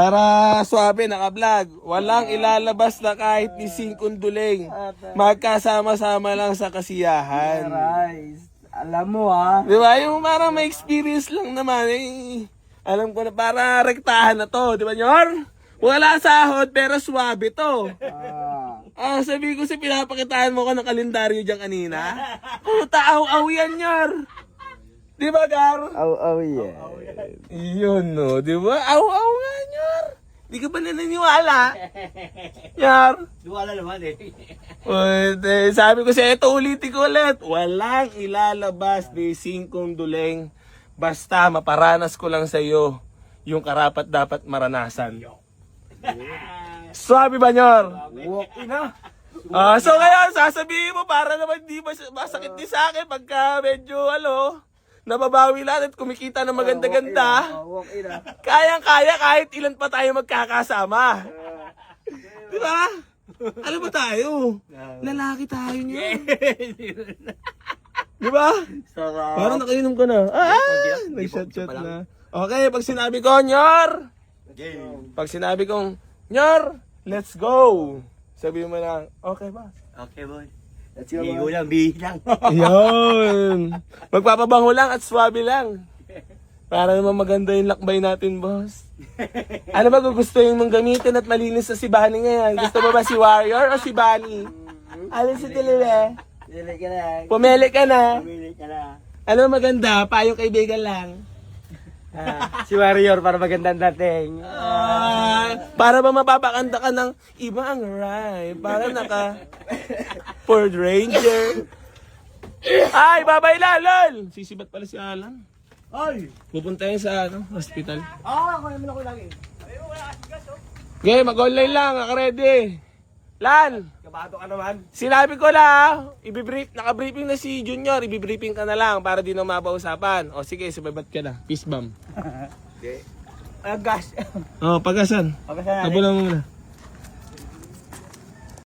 Para swabe, naka-vlog. Walang ilalabas na kahit ni singkunduling. Magkasama-sama lang sa kasiyahan. Aray, alam mo ha. Di ba? Yung parang may experience lang naman. Eh. Alam ko na para rektahan na to. Di ba, Nyor? Wala sahod pero swabe to. Sabi ko pinapakitaan mo ko ng kalendaryo dyan kanina. Puta, aw-aw yan, Nyor. Di ba, Gar? Aw, yeah. Yun, no. Di ba? Aw-aw nga, Nyor. Di ka ba naniniwala? Nyor. Duwala naman eh. Pwede. Sabi ko siya, ito ulitin ko ulit. Walang ilalabas ni singkunduling. Basta maparanas ko lang sa iyo yung karapat dapat maranasan. Sabi ba, Nyor? Walk na. So ngayon, sasabihin mo para naman di masakit din sa akin pagka medyo, nababawi lang at kumikita ng maganda-ganda. Walk na. Kayang-kaya kahit ilan pa tayo magkakasama. Di ba? Ano ba tayo? Lalaki tayo niyo. Di ba? Sarap. Parang nakainom ka na. Nag-shot-shot na. Okay, pag sinabi ko, Nyor! Pag sinabi kong, Nyor, let's go! Sabi mo lang, okay ba? Okay, boy. Let's go. Bigo lang, bilang. Yun. Magpapabango lang at swabe lang. Para naman maganda yung lakbay natin, boss. Ano ba gugustuhin mong gamitin at malinis na si Bunny ngayon? Gusto mo ba si Warrior o si Bunny? Alin si Tiliwe? Pili ka na. Pumili ka na. Pili ka na. Ano maganda? Payong kaibigan lang. Si Warrior para magandang dating. Para ba mapapakanta ka ng iba ang ride? Para naka Ford Ranger. Ay, babay lol! Sisibat pala si Alan. Ay! Pupunta yun sa hospital. Ako naman ako lagi. Okay, mag-online lang. Naka-ready. Lan! Kabado ka naman. Sinabi ko na, naka-briefing na si Junior. Ibibriefing ka na lang para di na mapausapan. O sige, sumabat ka na. Peace bomb. Gas. Oh, pagasan. Pagasan natin. Tabulan mo muna.